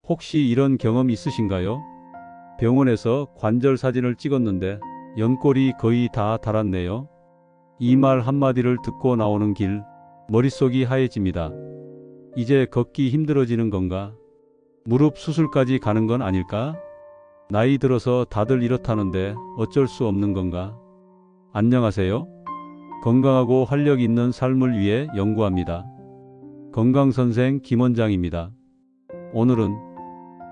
혹시 이런 경험 있으신가요? 병원에서 관절 사진을 찍었는데 연골이 거의 다 닳았네요. 이 말 한마디를 듣고 나오는 길, 머릿속이 하얘집니다. 이제 걷기 힘들어지는 건가? 무릎 수술까지 가는 건 아닐까? 나이 들어서 다들 이렇다는데 어쩔 수 없는 건가? 안녕하세요. 건강하고 활력 있는 삶을 위해 연구합니다. 건강선생 김원장입니다. 오늘은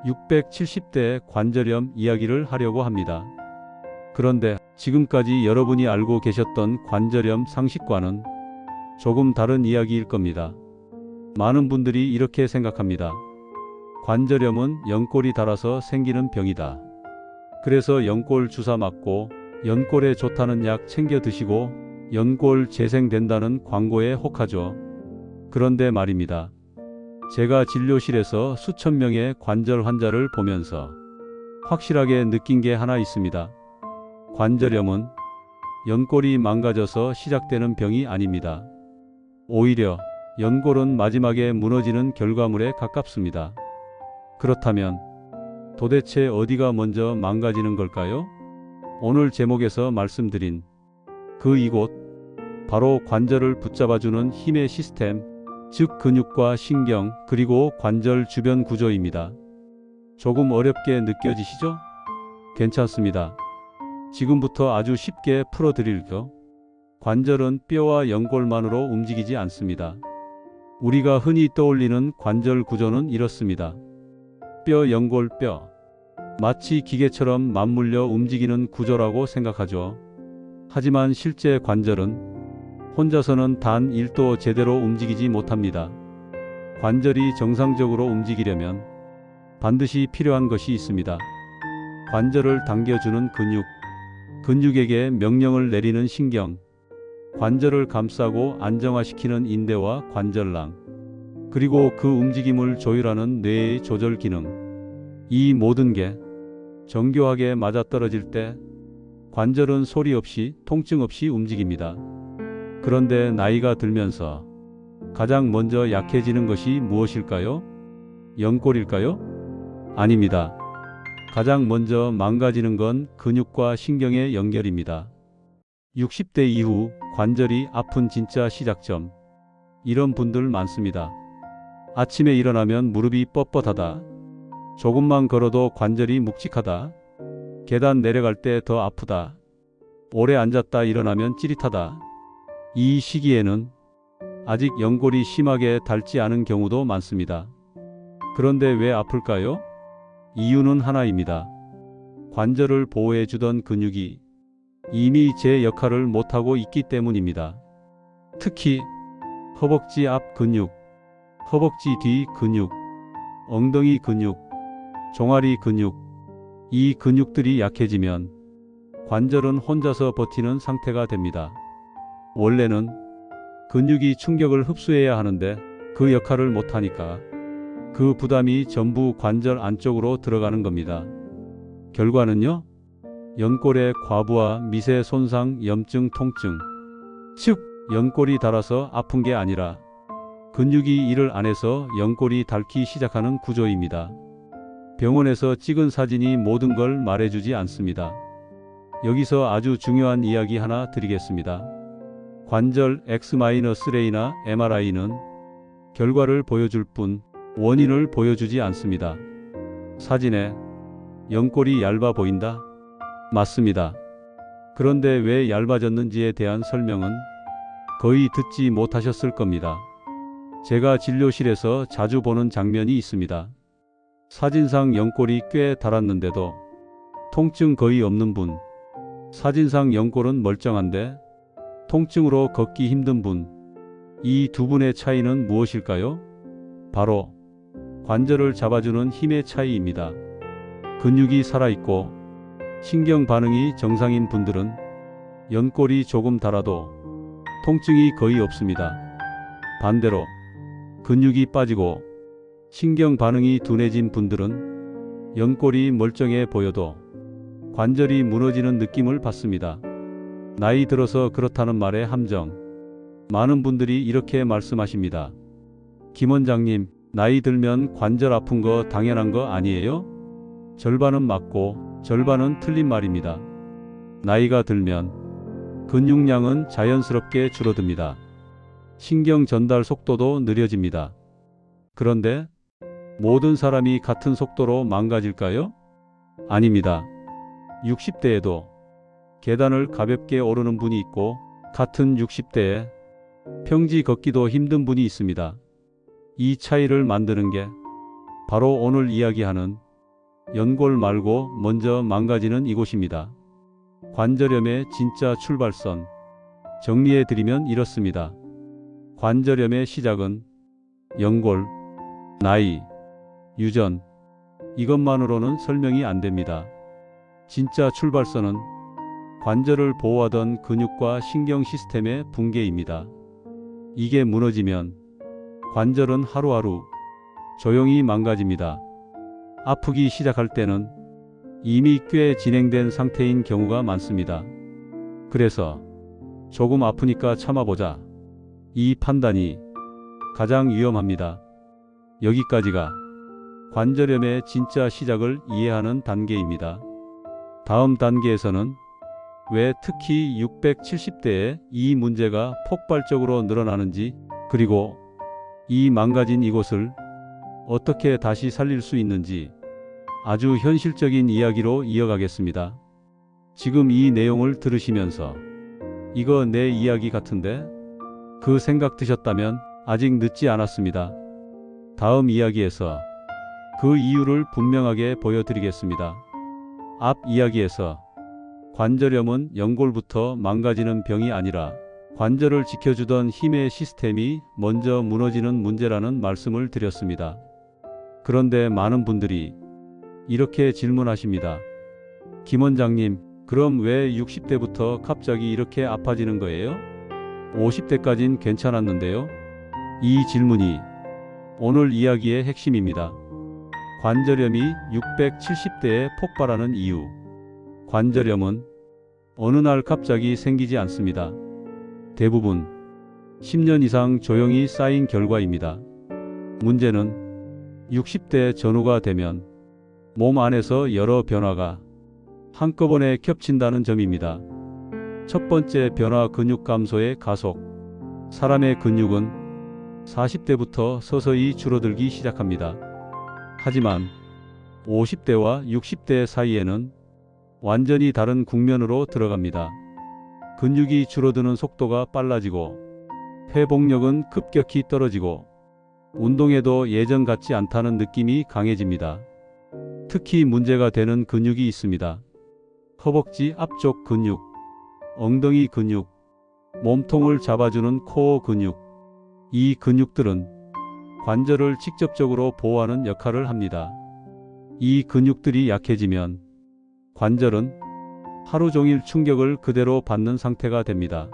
670대 관절염 이야기를 하려고 합니다. 그런데 지금까지 여러분이 알고 계셨던 관절염 상식과는 조금 다른 이야기일 겁니다. 많은 분들이 이렇게 생각합니다. 관절염은 연골이 닳아서 생기는 병이다. 그래서 연골 주사 맞고 연골에 좋다는 약 챙겨 드시고 연골 재생된다는 광고에 혹하죠. 그런데 말입니다. 제가 진료실에서 수천 명의 관절 환자를 보면서 확실하게 느낀 게 하나 있습니다. 관절염은 연골이 망가져서 시작되는 병이 아닙니다. 오히려 연골은 마지막에 무너지는 결과물에 가깝습니다. 그렇다면 도대체 어디가 먼저 망가지는 걸까요? 오늘 제목에서 말씀드린 그 이곳, 바로 관절을 붙잡아주는 힘의 시스템, 즉 근육과 신경 그리고 관절 주변 구조입니다. 조금 어렵게 느껴지시죠? 괜찮습니다. 지금부터 아주 쉽게 풀어드릴게요. 관절은 뼈와 연골만으로 움직이지 않습니다. 우리가 흔히 떠올리는 관절 구조는 이렇습니다. 뼈, 연골, 뼈. 마치 기계처럼 맞물려 움직이는 구조라고 생각하죠. 하지만 실제 관절은 혼자서는 단 1도 제대로 움직이지 못합니다. 관절이 정상적으로 움직이려면 반드시 필요한 것이 있습니다. 관절을 당겨주는 근육, 근육에게 명령을 내리는 신경, 관절을 감싸고 안정화시키는 인대와 관절랑, 그리고 그 움직임을 조율하는 뇌의 조절 기능. 이 모든 게 정교하게 맞아떨어질 때 관절은 소리 없이, 통증 없이 움직입니다. 그런데 나이가 들면서 가장 먼저 약해지는 것이 무엇일까요? 연골일까요? 아닙니다. 가장 먼저 망가지는 건 근육과 신경의 연결입니다. 60대 이후 관절이 아픈 진짜 시작점. 이런 분들 많습니다. 아침에 일어나면 무릎이 뻣뻣하다. 조금만 걸어도 관절이 묵직하다. 계단 내려갈 때 더 아프다. 오래 앉았다 일어나면 찌릿하다. 이 시기에는 아직 연골이 심하게 닳지 않은 경우도 많습니다. 그런데 왜 아플까요? 이유는 하나입니다. 관절을 보호해주던 근육이 이미 제 역할을 못하고 있기 때문입니다. 특히 허벅지 앞 근육, 허벅지 뒤 근육, 엉덩이 근육, 종아리 근육, 이 근육들이 약해지면 관절은 혼자서 버티는 상태가 됩니다. 원래는 근육이 충격을 흡수해야 하는데 그 역할을 못하니까 그 부담이 전부 관절 안쪽으로 들어가는 겁니다. 결과는요? 연골의 과부하, 미세 손상, 염증, 통증. 즉, 연골이 닳아서 아픈 게 아니라 근육이 일을 안 해서 연골이 닳기 시작하는 구조입니다. 병원에서 찍은 사진이 모든 걸 말해주지 않습니다. 여기서 아주 중요한 이야기 하나 드리겠습니다. 관절 엑스레이나 MRI는 결과를 보여줄 뿐 원인을 보여주지 않습니다. 사진에 연골이 얇아 보인다? 맞습니다. 그런데 왜 얇아졌는지에 대한 설명은 거의 듣지 못하셨을 겁니다. 제가 진료실에서 자주 보는 장면이 있습니다. 사진상 연골이 꽤 닳았는데도 통증 거의 없는 분. 사진상 연골은 멀쩡한데 통증으로 걷기 힘든 분. 이 두 분의 차이는 무엇일까요? 바로 관절을 잡아주는 힘의 차이입니다. 근육이 살아있고 신경 반응이 정상인 분들은 연골이 조금 닳아도 통증이 거의 없습니다. 반대로 근육이 빠지고 신경 반응이 둔해진 분들은 연골이 멀쩡해 보여도 관절이 무너지는 느낌을 받습니다. 나이 들어서 그렇다는 말의 함정. 많은 분들이 이렇게 말씀하십니다. 김 원장님, 나이 들면 관절 아픈 거 당연한 거 아니에요? 절반은 맞고 절반은 틀린 말입니다. 나이가 들면 근육량은 자연스럽게 줄어듭니다. 신경 전달 속도도 느려집니다. 그런데 모든 사람이 같은 속도로 망가질까요? 아닙니다. 60대에도 계단을 가볍게 오르는 분이 있고 같은 60대에 평지 걷기도 힘든 분이 있습니다. 이 차이를 만드는 게 바로 오늘 이야기하는 연골 말고 먼저 망가지는 이곳입니다. 관절염의 진짜 출발선. 정리해드리면 이렇습니다. 관절염의 시작은 연골, 나이, 유전, 이것만으로는 설명이 안 됩니다. 진짜 출발선은 관절을 보호하던 근육과 신경 시스템의 붕괴입니다. 이게 무너지면 관절은 하루하루 조용히 망가집니다. 아프기 시작할 때는 이미 꽤 진행된 상태인 경우가 많습니다. 그래서 조금 아프니까 참아보자. 이 판단이 가장 위험합니다. 여기까지가 관절염의 진짜 시작을 이해하는 단계입니다. 다음 단계에서는 왜 특히 670대에 이 문제가 폭발적으로 늘어나는지, 그리고 이 망가진 이곳을 어떻게 다시 살릴 수 있는지 아주 현실적인 이야기로 이어가겠습니다. 지금 이 내용을 들으시면서 이거 내 이야기 같은데? 그 생각 드셨다면 아직 늦지 않았습니다. 다음 이야기에서 그 이유를 분명하게 보여드리겠습니다. 앞 이야기에서 관절염은 연골부터 망가지는 병이 아니라 관절을 지켜주던 힘의 시스템이 먼저 무너지는 문제라는 말씀을 드렸습니다. 그런데 많은 분들이 이렇게 질문하십니다. 김 원장님, 그럼 왜 60대부터 갑자기 이렇게 아파지는 거예요? 50대까진 괜찮았는데요? 이 질문이 오늘 이야기의 핵심입니다. 관절염이 670대에 폭발하는 이유. 관절염은 어느 날 갑자기 생기지 않습니다. 대부분 10년 이상 조용히 쌓인 결과입니다. 문제는 60대 전후가 되면 몸 안에서 여러 변화가 한꺼번에 겹친다는 점입니다. 첫 번째 변화, 근육 감소의 가속. 사람의 근육은 40대부터 서서히 줄어들기 시작합니다. 하지만 50대와 60대 사이에는 완전히 다른 국면으로 들어갑니다. 근육이 줄어드는 속도가 빨라지고 회복력은 급격히 떨어지고 운동에도 예전 같지 않다는 느낌이 강해집니다. 특히 문제가 되는 근육이 있습니다. 허벅지 앞쪽 근육, 엉덩이 근육, 몸통을 잡아주는 코어 근육. 이 근육들은 관절을 직접적으로 보호하는 역할을 합니다. 이 근육들이 약해지면 관절은 하루 종일 충격을 그대로 받는 상태가 됩니다.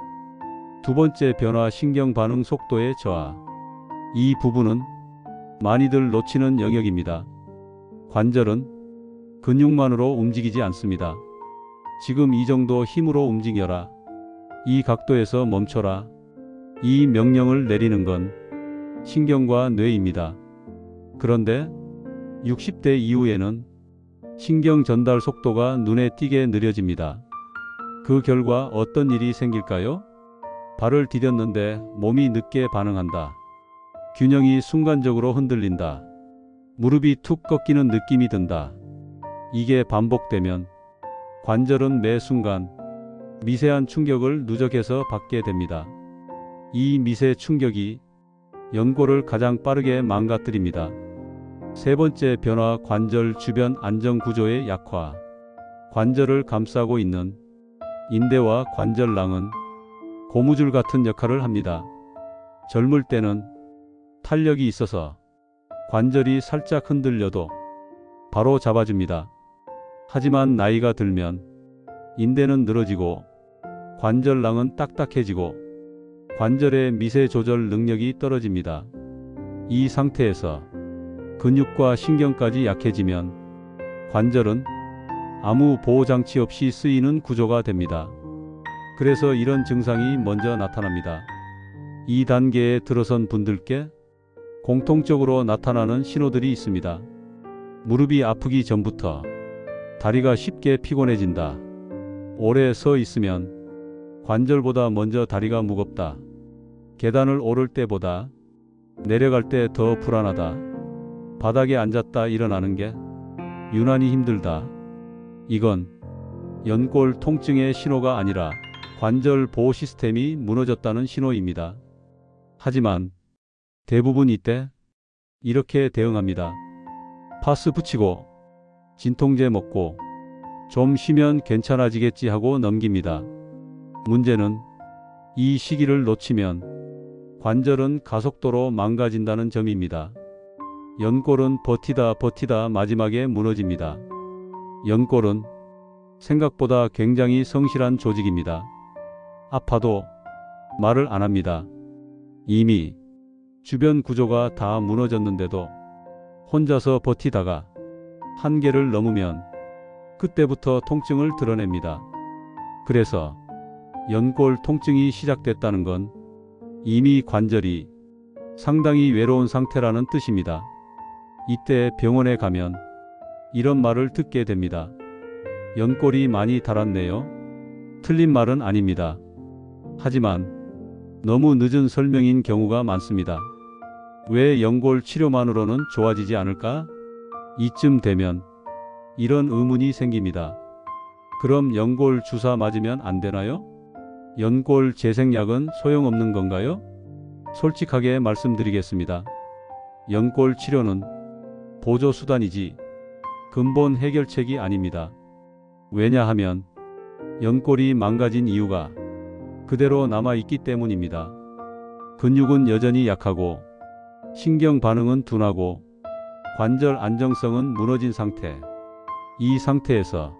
두 번째 변화, 신경 반응 속도의 저하. 이 부분은 많이들 놓치는 영역입니다. 관절은 근육만으로 움직이지 않습니다. 지금 이 정도 힘으로 움직여라. 이 각도에서 멈춰라. 이 명령을 내리는 건 신경과 뇌입니다. 그런데 60대 이후에는 신경 전달 속도가 눈에 띄게 느려집니다. 그 결과 어떤 일이 생길까요? 발을 디뎠는데 몸이 늦게 반응한다. 균형이 순간적으로 흔들린다. 무릎이 툭 꺾이는 느낌이 든다. 이게 반복되면 관절은 매 순간 미세한 충격을 누적해서 받게 됩니다. 이 미세 충격이 연골을 가장 빠르게 망가뜨립니다. 세 번째 변화, 관절 주변 안정 구조의 약화. 관절을 감싸고 있는 인대와 관절낭은 고무줄 같은 역할을 합니다. 젊을 때는 탄력이 있어서 관절이 살짝 흔들려도 바로 잡아줍니다. 하지만 나이가 들면 인대는 늘어지고 관절낭은 딱딱해지고 관절의 미세 조절 능력이 떨어집니다. 이 상태에서 근육과 신경까지 약해지면 관절은 아무 보호장치 없이 쓰이는 구조가 됩니다. 그래서 이런 증상이 먼저 나타납니다. 이 단계에 들어선 분들께 공통적으로 나타나는 신호들이 있습니다. 무릎이 아프기 전부터 다리가 쉽게 피곤해진다. 오래 서 있으면 관절보다 먼저 다리가 무겁다. 계단을 오를 때보다 내려갈 때 더 불안하다. 바닥에 앉았다 일어나는 게 유난히 힘들다. 이건 연골 통증의 신호가 아니라 관절 보호 시스템이 무너졌다는 신호입니다. 하지만 대부분 이때 이렇게 대응합니다. 파스 붙이고 진통제 먹고 좀 쉬면 괜찮아지겠지 하고 넘깁니다. 문제는 이 시기를 놓치면 관절은 가속도로 망가진다는 점입니다. 연골은 버티다 마지막에 무너집니다. 연골은 생각보다 굉장히 성실한 조직입니다. 아파도 말을 안 합니다. 이미 주변 구조가 다 무너졌는데도 혼자서 버티다가 한계를 넘으면 그때부터 통증을 드러냅니다. 그래서 연골 통증이 시작됐다는 건 이미 관절이 상당히 외로운 상태라는 뜻입니다. 이때 병원에 가면 이런 말을 듣게 됩니다. 연골이 많이 닳았네요. 틀린 말은 아닙니다. 하지만 너무 늦은 설명인 경우가 많습니다. 왜 연골 치료만으로는 좋아지지 않을까? 이쯤 되면 이런 의문이 생깁니다. 그럼 연골 주사 맞으면 안 되나요? 연골 재생약은 소용없는 건가요? 솔직하게 말씀드리겠습니다. 연골 치료는 보조 수단이지 근본 해결책이 아닙니다. 왜냐하면 연골이 망가진 이유가 그대로 남아있기 때문입니다. 근육은 여전히 약하고 신경 반응은 둔하고 관절 안정성은 무너진 상태. 이 상태에서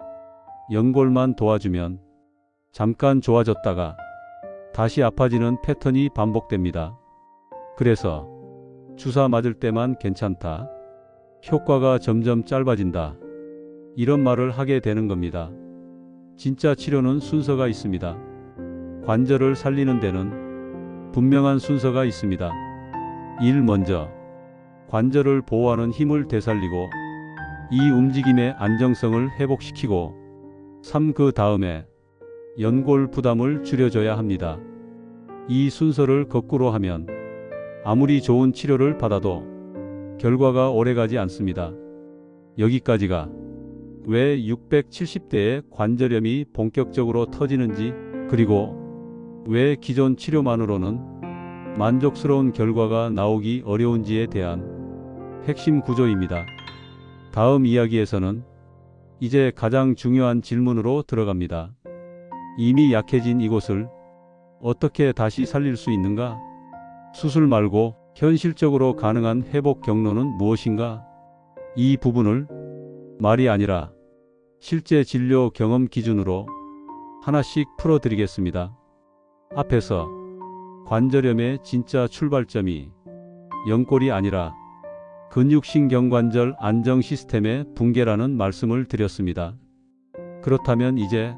연골만 도와주면 잠깐 좋아졌다가 다시 아파지는 패턴이 반복됩니다. 그래서 주사 맞을 때만 괜찮다. 효과가 점점 짧아진다. 이런 말을 하게 되는 겁니다. 진짜 치료는 순서가 있습니다. 관절을 살리는 데는 분명한 순서가 있습니다. 1. 먼저 관절을 보호하는 힘을 되살리고 2. 움직임의 안정성을 회복시키고 3. 그 다음에 연골 부담을 줄여줘야 합니다. 이 순서를 거꾸로 하면 아무리 좋은 치료를 받아도 결과가 오래가지 않습니다. 여기까지가 왜 670대의 관절염이 본격적으로 터지는지, 그리고 왜 기존 치료만으로는 만족스러운 결과가 나오기 어려운지에 대한 핵심 구조입니다. 다음 이야기에서는 이제 가장 중요한 질문으로 들어갑니다. 이미 약해진 이곳을 어떻게 다시 살릴 수 있는가? 수술 말고 현실적으로 가능한 회복 경로는 무엇인가? 이 부분을 말이 아니라 실제 진료 경험 기준으로 하나씩 풀어드리겠습니다. 앞에서 관절염의 진짜 출발점이 연골이 아니라 근육신경관절 안정 시스템의 붕괴라는 말씀을 드렸습니다. 그렇다면 이제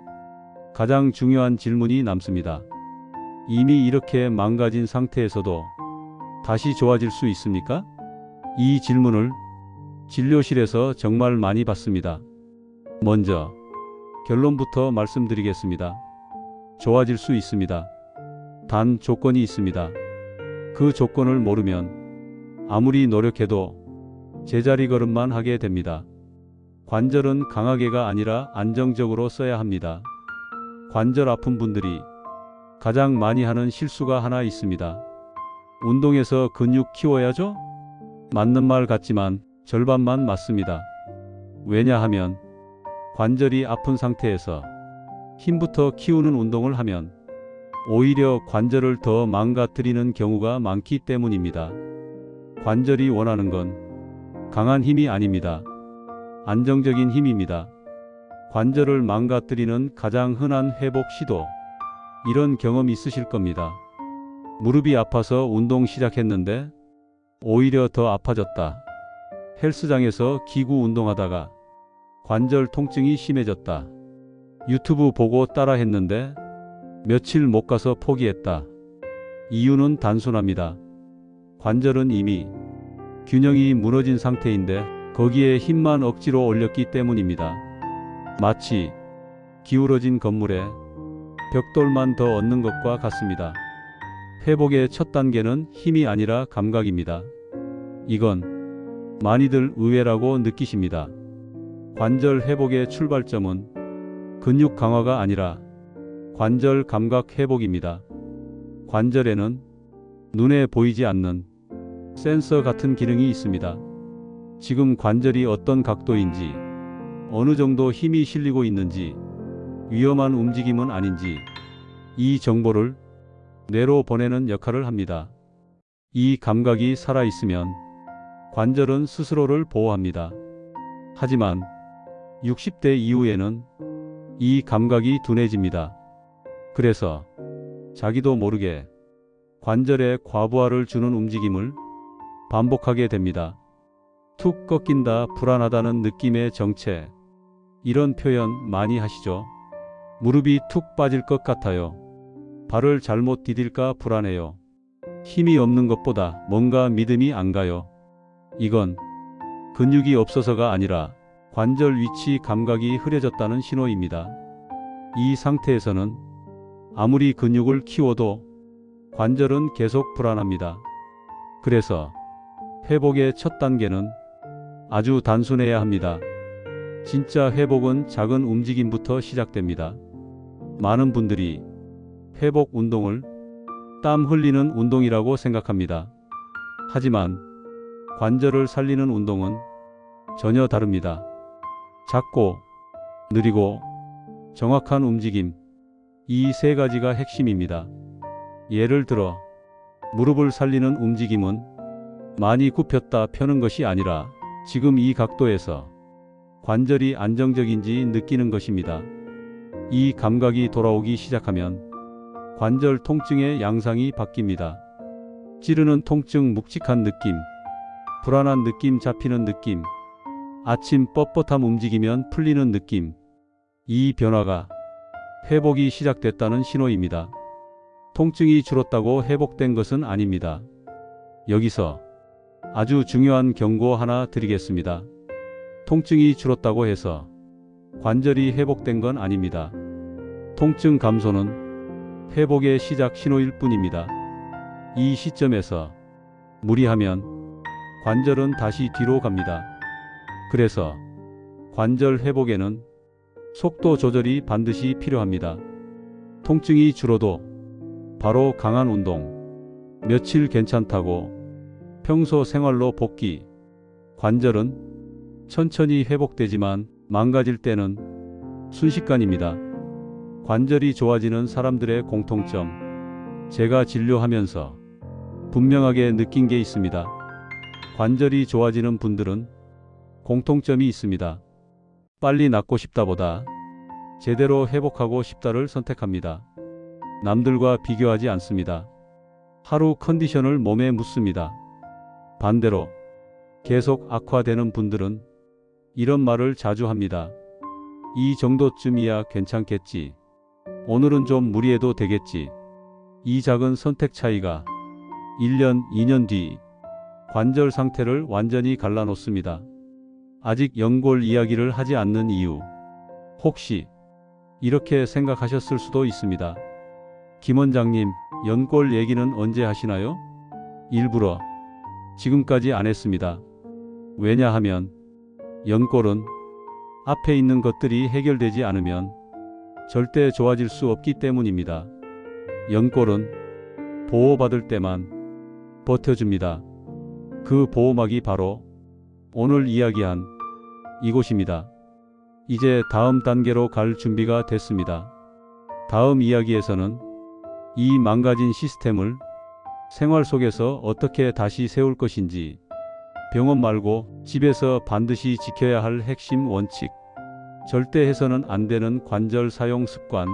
가장 중요한 질문이 남습니다. 이미 이렇게 망가진 상태에서도 다시 좋아질 수 있습니까? 이 질문을 진료실에서 정말 많이 받습니다. 먼저 결론부터 말씀드리겠습니다. 좋아질 수 있습니다. 단 조건이 있습니다. 그 조건을 모르면 아무리 노력해도 제자리 걸음만 하게 됩니다. 관절은 강하게가 아니라 안정적으로 써야 합니다. 관절 아픈 분들이 가장 많이 하는 실수가 하나 있습니다. 운동해서 근육 키워야죠? 맞는 말 같지만 절반만 맞습니다. 왜냐하면 관절이 아픈 상태에서 힘부터 키우는 운동을 하면 오히려 관절을 더 망가뜨리는 경우가 많기 때문입니다. 관절이 원하는 건 강한 힘이 아닙니다. 안정적인 힘입니다. 관절을 망가뜨리는 가장 흔한 회복 시도, 이런 경험 있으실 겁니다. 무릎이 아파서 운동 시작했는데 오히려 더 아파졌다. 헬스장에서 기구 운동하다가 관절 통증이 심해졌다. 유튜브 보고 따라 했는데 며칠 못 가서 포기했다. 이유는 단순합니다. 관절은 이미 균형이 무너진 상태인데 거기에 힘만 억지로 올렸기 때문입니다. 마치 기울어진 건물에 벽돌만 더 얹는 것과 같습니다. 회복의 첫 단계는 힘이 아니라 감각입니다. 이건 많이들 의외라고 느끼십니다. 관절 회복의 출발점은 근육 강화가 아니라 관절 감각 회복입니다. 관절에는 눈에 보이지 않는 센서 같은 기능이 있습니다. 지금 관절이 어떤 각도인지, 어느 정도 힘이 실리고 있는지, 위험한 움직임은 아닌지 이 정보를 뇌로 보내는 역할을 합니다. 이 감각이 살아있으면 관절은 스스로를 보호합니다. 하지만 60대 이후에는 이 감각이 둔해집니다. 그래서 자기도 모르게 관절에 과부하를 주는 움직임을 반복하게 됩니다. 툭 꺾인다, 불안하다는 느낌의 정체. 이런 표현 많이 하시죠? 무릎이 툭 빠질 것 같아요. 발을 잘못 디딜까 불안해요. 힘이 없는 것보다 뭔가 믿음이 안 가요. 이건 근육이 없어서가 아니라 관절 위치 감각이 흐려졌다는 신호입니다. 이 상태에서는 아무리 근육을 키워도 관절은 계속 불안합니다. 그래서 회복의 첫 단계는 아주 단순해야 합니다. 진짜 회복은 작은 움직임부터 시작됩니다. 많은 분들이 회복 운동을 땀 흘리는 운동이라고 생각합니다. 하지만 관절을 살리는 운동은 전혀 다릅니다. 작고 느리고 정확한 움직임, 이 세 가지가 핵심입니다. 예를 들어 무릎을 살리는 움직임은 많이 굽혔다 펴는 것이 아니라 지금 이 각도에서 관절이 안정적인지 느끼는 것입니다. 이 감각이 돌아오기 시작하면 관절 통증의 양상이 바뀝니다. 찌르는 통증, 묵직한 느낌, 불안한 느낌, 잡히는 느낌, 아침 뻣뻣함, 움직이면 풀리는 느낌. 이 변화가 회복이 시작됐다는 신호입니다. 통증이 줄었다고 회복된 것은 아닙니다. 여기서 아주 중요한 경고 하나 드리겠습니다. 통증이 줄었다고 해서 관절이 회복된 건 아닙니다. 통증 감소는 회복의 시작 신호일 뿐입니다. 이 시점에서 무리하면 관절은 다시 뒤로 갑니다. 그래서 관절 회복에는 속도 조절이 반드시 필요합니다. 통증이 줄어도 바로 강한 운동, 며칠 괜찮다고 평소 생활로 복귀. 관절은 천천히 회복되지만 망가질 때는 순식간입니다. 관절이 좋아지는 사람들의 공통점, 제가 진료하면서 분명하게 느낀 게 있습니다. 관절이 좋아지는 분들은 공통점이 있습니다. 빨리 낫고 싶다보다 제대로 회복하고 싶다를 선택합니다. 남들과 비교하지 않습니다. 하루 컨디션을 몸에 묻습니다. 반대로 계속 악화되는 분들은 이런 말을 자주 합니다. 이 정도쯤이야 괜찮겠지. 오늘은 좀 무리해도 되겠지. 이 작은 선택 차이가 1년, 2년 뒤 관절 상태를 완전히 갈라놓습니다. 아직 연골 이야기를 하지 않는 이유. 혹시 이렇게 생각하셨을 수도 있습니다. 김 원장님, 연골 얘기는 언제 하시나요? 일부러 지금까지 안 했습니다. 왜냐하면 연골은 앞에 있는 것들이 해결되지 않으면 절대 좋아질 수 없기 때문입니다. 연골은 보호받을 때만 버텨줍니다. 그 보호막이 바로 오늘 이야기한 이곳입니다. 이제 다음 단계로 갈 준비가 됐습니다. 다음 이야기에서는 이 망가진 시스템을 생활 속에서 어떻게 다시 세울 것인지, 병원 말고 집에서 반드시 지켜야 할 핵심 원칙, 절대 해서는 안 되는 관절 사용 습관,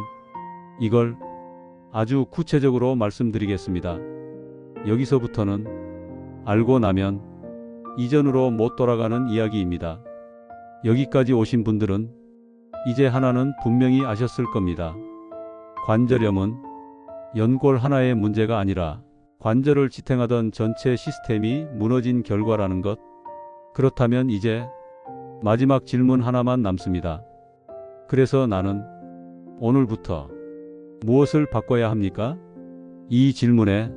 이걸 아주 구체적으로 말씀드리겠습니다. 여기서부터는 알고 나면 이전으로 못 돌아가는 이야기입니다. 여기까지 오신 분들은 이제 하나는 분명히 아셨을 겁니다. 관절염은 연골 하나의 문제가 아니라 관절을 지탱하던 전체 시스템이 무너진 결과라는 것. 그렇다면 이제 마지막 질문 하나만 남습니다. 그래서 나는 오늘부터 무엇을 바꿔야 합니까? 이 질문에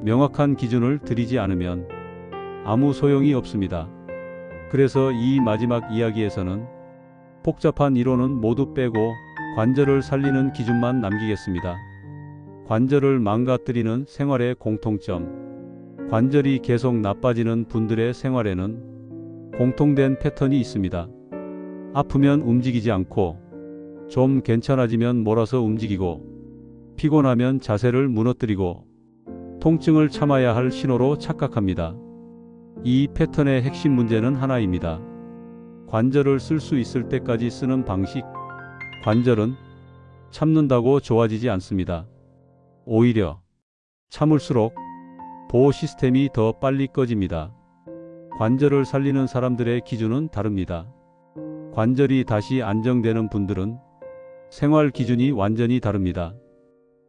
명확한 기준을 드리지 않으면 아무 소용이 없습니다. 그래서 이 마지막 이야기에서는 복잡한 이론은 모두 빼고 관절을 살리는 기준만 남기겠습니다. 관절을 망가뜨리는 생활의 공통점. 관절이 계속 나빠지는 분들의 생활에는 공통된 패턴이 있습니다. 아프면 움직이지 않고, 좀 괜찮아지면 몰아서 움직이고, 피곤하면 자세를 무너뜨리고, 통증을 참아야 할 신호로 착각합니다. 이 패턴의 핵심 문제는 하나입니다. 관절을 쓸 수 있을 때까지 쓰는 방식. 관절은 참는다고 좋아지지 않습니다. 오히려 참을수록 보호 시스템이 더 빨리 꺼집니다. 관절을 살리는 사람들의 기준은 다릅니다. 관절이 다시 안정되는 분들은 생활 기준이 완전히 다릅니다.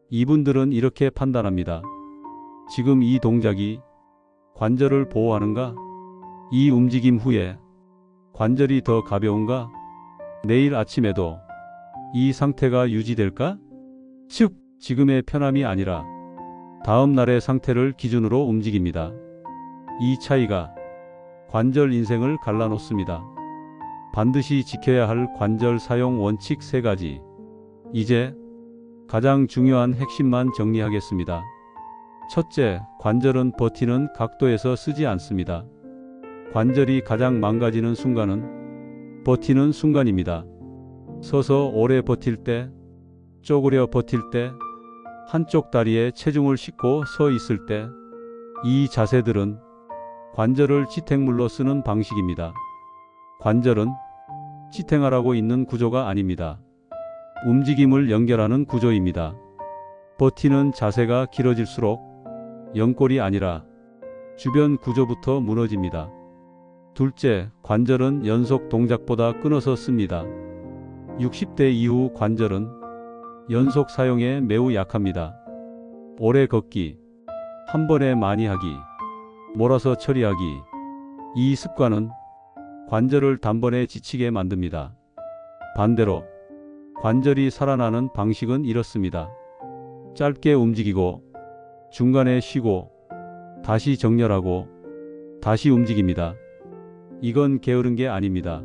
이분들은 이렇게 판단합니다. 지금 이 동작이 관절을 보호하는가? 이 움직임 후에 관절이 더 가벼운가? 내일 아침에도 이 상태가 유지될까? 즉, 지금의 편함이 아니라 다음 날의 상태를 기준으로 움직입니다. 이 차이가 관절 인생을 갈라놓습니다. 반드시 지켜야 할 관절 사용 원칙 3가지. 이제 가장 중요한 핵심만 정리하겠습니다. 첫째, 관절은 버티는 각도에서 쓰지 않습니다. 관절이 가장 망가지는 순간은 버티는 순간입니다. 서서 오래 버틸 때, 쪼그려 버틸 때, 한쪽 다리에 체중을 싣고 서 있을 때, 이 자세들은 관절을 지탱물로 쓰는 방식입니다. 관절은 지탱하라고 있는 구조가 아닙니다. 움직임을 연결하는 구조입니다. 버티는 자세가 길어질수록 연골이 아니라 주변 구조부터 무너집니다. 둘째, 관절은 연속 동작보다 끊어서 씁니다. 60대 이후 관절은 연속 사용에 매우 약합니다. 오래 걷기, 한 번에 많이 하기, 몰아서 처리하기. 이 습관은 관절을 단번에 지치게 만듭니다. 반대로 관절이 살아나는 방식은 이렇습니다. 짧게 움직이고, 중간에 쉬고, 다시 정렬하고, 다시 움직입니다. 이건 게으른 게 아닙니다.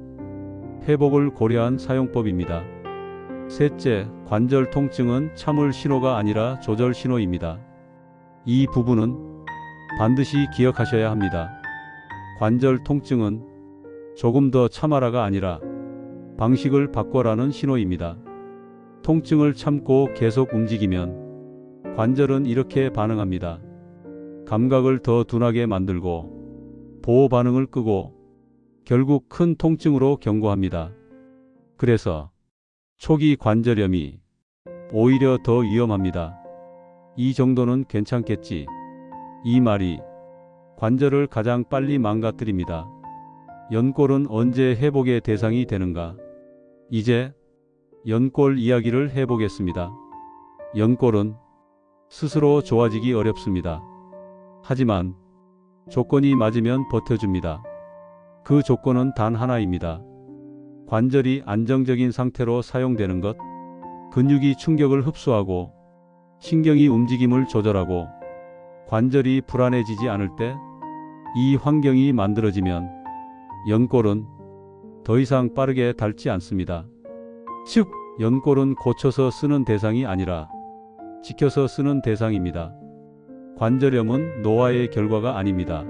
회복을 고려한 사용법입니다. 셋째, 관절 통증은 참을 신호가 아니라 조절 신호입니다. 이 부분은 반드시 기억하셔야 합니다. 관절 통증은 조금 더 참아라가 아니라 방식을 바꿔라는 신호입니다. 통증을 참고 계속 움직이면 관절은 이렇게 반응합니다. 감각을 더 둔하게 만들고 보호 반응을 끄고 결국 큰 통증으로 경고합니다. 그래서 초기 관절염이 오히려 더 위험합니다. 이 정도는 괜찮겠지. 이 말이 관절을 가장 빨리 망가뜨립니다. 연골은 언제 회복의 대상이 되는가? 이제 연골 이야기를 해보겠습니다. 연골은 스스로 좋아지기 어렵습니다. 하지만 조건이 맞으면 버텨줍니다. 그 조건은 단 하나입니다. 관절이 안정적인 상태로 사용되는 것, 근육이 충격을 흡수하고 신경이 움직임을 조절하고 관절이 불안해지지 않을 때, 이 환경이 만들어지면 연골은 더 이상 빠르게 닳지 않습니다. 즉, 연골은 고쳐서 쓰는 대상이 아니라 지켜서 쓰는 대상입니다. 관절염은 노화의 결과가 아닙니다.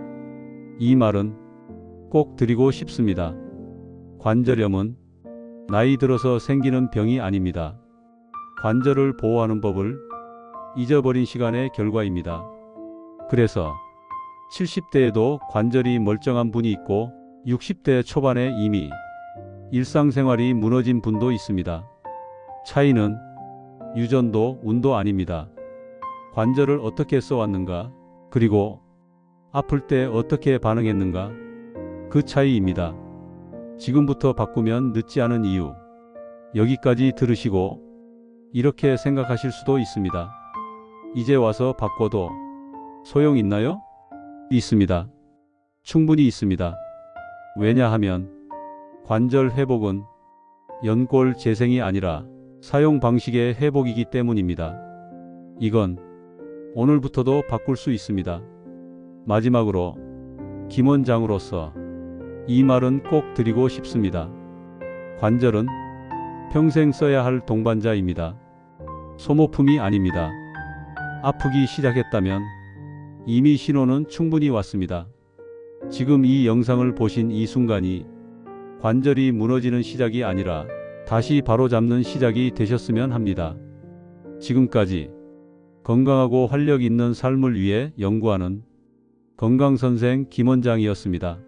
이 말은 꼭 드리고 싶습니다. 관절염은 나이 들어서 생기는 병이 아닙니다. 관절을 보호하는 법을 잊어버린 시간의 결과입니다. 그래서 70대에도 관절이 멀쩡한 분이 있고 60대 초반에 이미 일상생활이 무너진 분도 있습니다. 차이는 유전도, 운도 아닙니다. 관절을 어떻게 써왔는가, 그리고 아플 때 어떻게 반응했는가, 그 차이입니다. 지금부터 바꾸면 늦지 않은 이유. 여기까지 들으시고 이렇게 생각하실 수도 있습니다. 이제 와서 바꿔도 소용 있나요? 있습니다. 충분히 있습니다. 왜냐하면 관절 회복은 연골 재생이 아니라 사용 방식의 회복이기 때문입니다. 이건 오늘부터도 바꿀 수 있습니다. 마지막으로 김 원장으로서 이 말은 꼭 드리고 싶습니다. 관절은 평생 써야 할 동반자입니다. 소모품이 아닙니다. 아프기 시작했다면 이미 신호는 충분히 왔습니다. 지금 이 영상을 보신 이 순간이 관절이 무너지는 시작이 아니라 다시 바로잡는 시작이 되셨으면 합니다. 지금까지 건강하고 활력 있는 삶을 위해 연구하는 건강선생 김원장이었습니다.